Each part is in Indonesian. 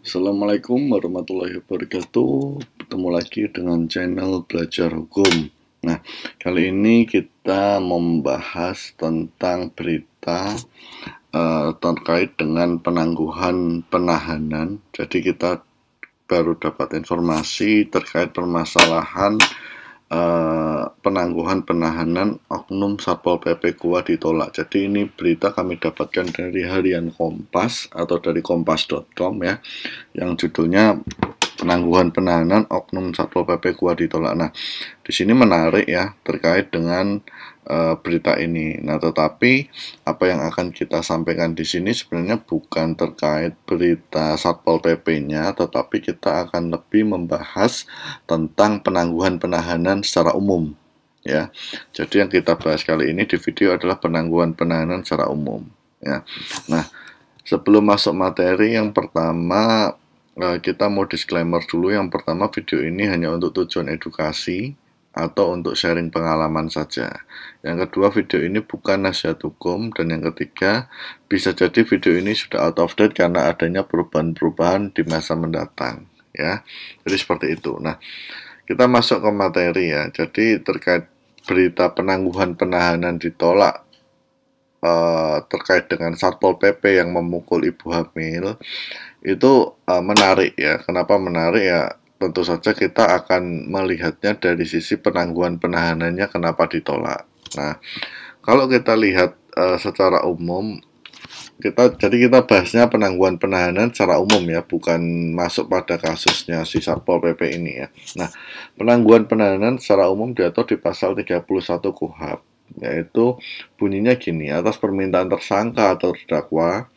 Assalamualaikum warahmatullahi wabarakatuh. Bertemu lagi dengan channel Belajar Hukum. Nah, kali ini kita membahas tentang berita terkait dengan penangguhan penahanan. Jadi kita baru dapat informasi terkait permasalahan penangguhan penahanan oknum Satpol PP Goa ditolak. Jadi ini berita kami dapatkan dari Harian Kompas atau dari kompas.com ya, yang judulnya penangguhan penahanan oknum Satpol PP Goa ditolak. Nah, di sini menarik ya terkait dengan berita ini. Nah, tetapi apa yang akan kita sampaikan di sini sebenarnya bukan terkait berita Satpol PP-nya, tetapi kita akan lebih membahas tentang penangguhan penahanan secara umum. Ya, jadi yang kita bahas kali ini di video adalah penangguhan penahanan secara umum. Ya, nah sebelum masuk materi, yang pertama kita mau disclaimer dulu. Yang pertama, video ini hanya untuk tujuan edukasi atau untuk sharing pengalaman saja. Yang kedua, video ini bukan nasihat hukum. Dan yang ketiga, bisa jadi video ini sudah out of date karena adanya perubahan-perubahan di masa mendatang. Ya, jadi seperti itu. Nah, kita masuk ke materi ya. Jadi terkait berita penangguhan penahanan ditolak terkait dengan Satpol PP yang memukul ibu hamil itu menarik ya. Kenapa menarik ya? Tentu saja kita akan melihatnya dari sisi penangguhan penahanannya kenapa ditolak. Nah, kalau kita lihat secara umum, jadi kita bahasnya penangguhan penahanan secara umum ya, bukan masuk pada kasusnya si Satpol PP ini ya. Nah, penangguhan penahanan secara umum diatur di pasal 31 KUHP, yaitu bunyinya gini: atas permintaan tersangka atau terdakwa,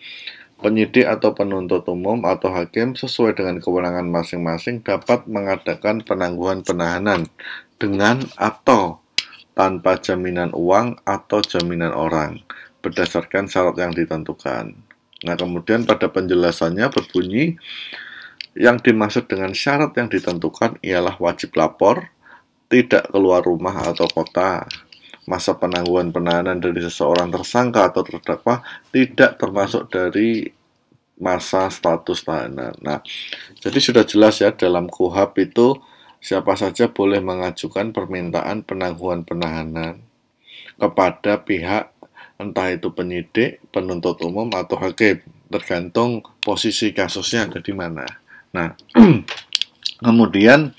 penyidik atau penuntut umum atau hakim sesuai dengan kewenangan masing-masing dapat mengadakan penangguhan penahanan dengan atau tanpa jaminan uang atau jaminan orang berdasarkan syarat yang ditentukan. Nah, kemudian pada penjelasannya berbunyi, yang dimaksud dengan syarat yang ditentukan ialah wajib lapor, tidak keluar rumah atau kota, masa penangguhan penahanan dari seseorang tersangka atau terdakwa tidak termasuk dari masa status tahanan. Nah, jadi sudah jelas ya, dalam KUHP itu siapa saja boleh mengajukan permintaan penangguhan penahanan kepada pihak, entah itu penyidik, penuntut umum, atau hakim, tergantung posisi kasusnya ada di mana. Nah, kemudian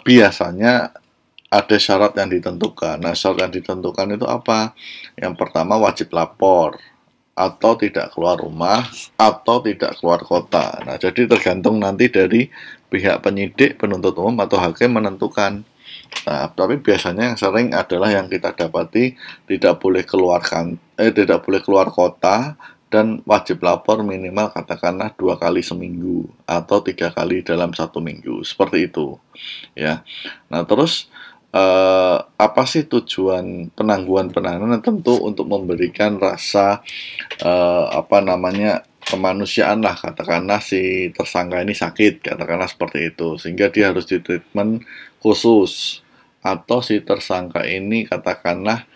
biasanya ada syarat yang ditentukan. Nah, syarat yang ditentukan itu apa? Yang pertama, wajib lapor, atau tidak keluar rumah, atau tidak keluar kota. Nah, jadi tergantung nanti dari pihak penyidik, penuntut umum, atau hakim menentukan. Nah, tapi biasanya yang sering adalah yang kita dapati tidak boleh tidak boleh keluar kota, dan wajib lapor minimal katakanlah 2 kali seminggu atau 3 kali dalam 1 minggu, seperti itu ya. Nah, terus apa sih tujuan penangguhan penahanan? Tentu untuk memberikan rasa kemanusiaan lah, katakanlah si tersangka ini sakit, katakanlah seperti itu, sehingga dia harus di treatment khusus, atau si tersangka ini katakanlah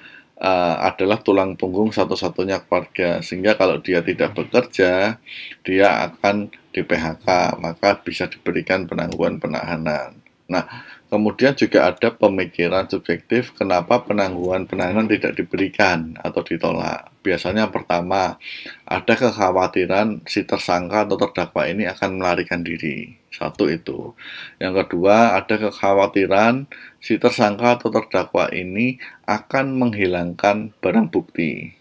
adalah tulang punggung satu-satunya keluarga, sehingga kalau dia tidak bekerja dia akan di PHK, maka bisa diberikan penangguhan penahanan. Nah, kemudian juga ada pemikiran subjektif kenapa penangguhan penahanan tidak diberikan atau ditolak. Biasanya pertama, ada kekhawatiran si tersangka atau terdakwa ini akan melarikan diri. Satu itu. Yang kedua, ada kekhawatiran si tersangka atau terdakwa ini akan menghilangkan barang bukti.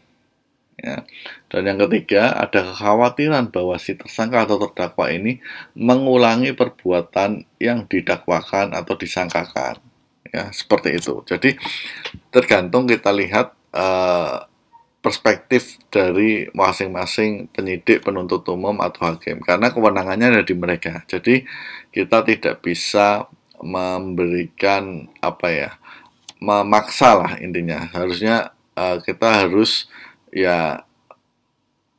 Ya. Dan yang ketiga, ada kekhawatiran bahwa si tersangka atau terdakwa ini mengulangi perbuatan yang didakwakan atau disangkakan. Ya, seperti itu. Jadi tergantung kita lihat perspektif dari masing-masing penyidik, penuntut umum, atau hakim, karena kewenangannya ada di mereka. Jadi kita tidak bisa memberikan memaksa lah intinya. Harusnya kita harus ya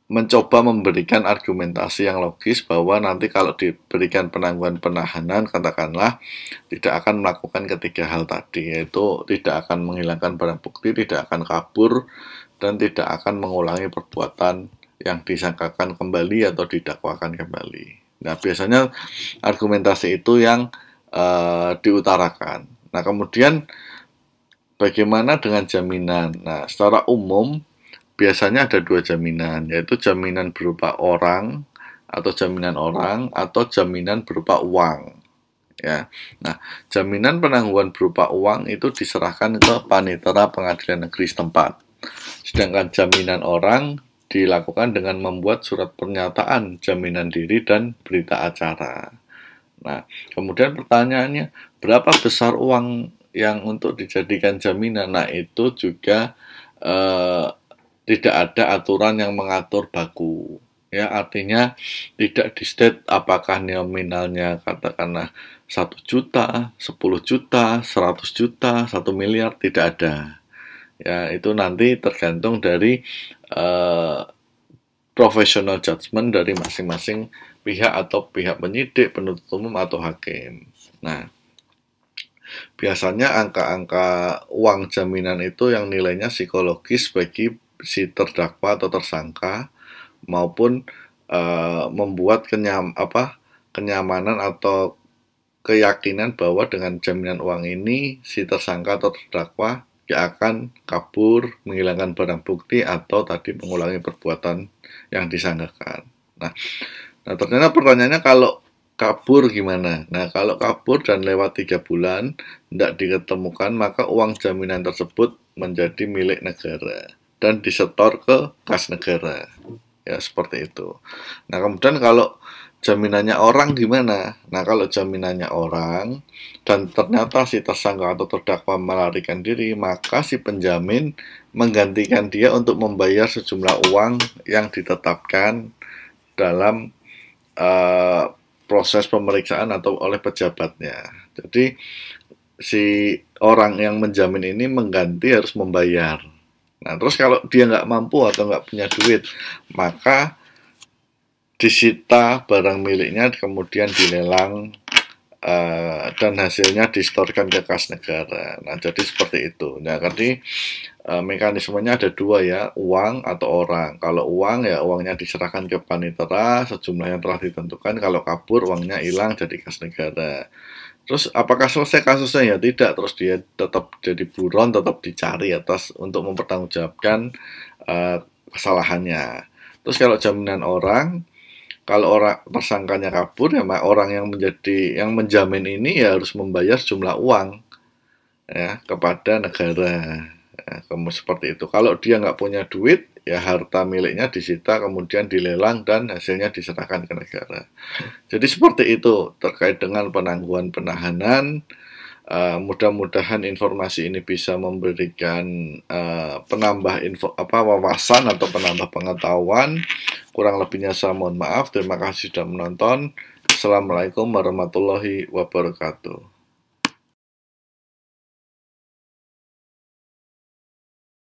mencoba memberikan argumentasi yang logis bahwa nanti kalau diberikan penangguhan penahanan, katakanlah tidak akan melakukan ketiga hal tadi, yaitu tidak akan menghilangkan barang bukti, tidak akan kabur, dan tidak akan mengulangi perbuatan yang disangkakan kembali atau didakwakan kembali. Nah, biasanya argumentasi itu yang diutarakan. Nah, kemudian bagaimana dengan jaminan? Nah, secara umum biasanya ada dua jaminan, yaitu jaminan berupa orang atau jaminan berupa uang. Ya, nah, jaminan penangguhan berupa uang itu diserahkan ke panitera pengadilan negeri setempat. Sedangkan jaminan orang dilakukan dengan membuat surat pernyataan jaminan diri dan berita acara. Nah, kemudian pertanyaannya, berapa besar uang yang untuk dijadikan jaminan? Nah, itu juga eh, tidak ada aturan yang mengatur baku. Ya, artinya tidak di-state apakah nominalnya katakanlah 1 juta, 10 juta, 100 juta, 1 miliar, tidak ada. Ya, itu nanti tergantung dari eh, professional judgment dari masing-masing pihak atau pihak penyidik, penuntut umum atau hakim. Nah, biasanya angka-angka uang jaminan itu yang nilainya psikologis bagi si terdakwa atau tersangka maupun membuat kenyamanan atau keyakinan bahwa dengan jaminan uang ini si tersangka atau terdakwa gak akan kabur, menghilangkan barang bukti atau tadi mengulangi perbuatan yang disangkakan. Nah, ternyata pertanyaannya kalau kabur gimana? Nah, kalau kabur dan lewat 3 bulan tidak diketemukan, maka uang jaminan tersebut menjadi milik negara dan disetor ke kas negara. Ya, seperti itu. Nah, kemudian kalau jaminannya orang gimana? Nah, kalau jaminannya orang dan ternyata si tersangka atau terdakwa melarikan diri, maka si penjamin menggantikan dia untuk membayar sejumlah uang yang ditetapkan dalam proses pemeriksaan atau oleh pejabatnya. Jadi si orang yang menjamin ini mengganti harus membayar. Nah, terus kalau dia nggak mampu atau nggak punya duit, maka disita barang miliknya, kemudian dilelang dan hasilnya disetorkan ke kas negara. Nah, jadi seperti itu. Nah, jadi mekanismenya ada dua ya, uang atau orang. Kalau uang ya uangnya diserahkan ke panitera sejumlah yang telah ditentukan. Kalau kabur uangnya hilang jadi kas negara. Terus apakah selesai kasusnya? Ya tidak. Terus dia tetap jadi buron, tetap dicari atas untuk mempertanggungjawabkan kesalahannya. Terus kalau jaminan orang, kalau orang tersangkanya kabur ya orang yang menjamin ini ya harus membayar jumlah uang ya kepada negara. Ya, kamu seperti itu. Kalau dia nggak punya duit, ya harta miliknya disita, kemudian dilelang dan hasilnya diserahkan ke negara. Jadi seperti itu terkait dengan penangguhan penahanan. Mudah-mudahan informasi ini bisa memberikan penambah wawasan atau penambah pengetahuan. Kurang lebihnya saya mohon maaf. Terima kasih sudah menonton. Assalamualaikum warahmatullahi wabarakatuh.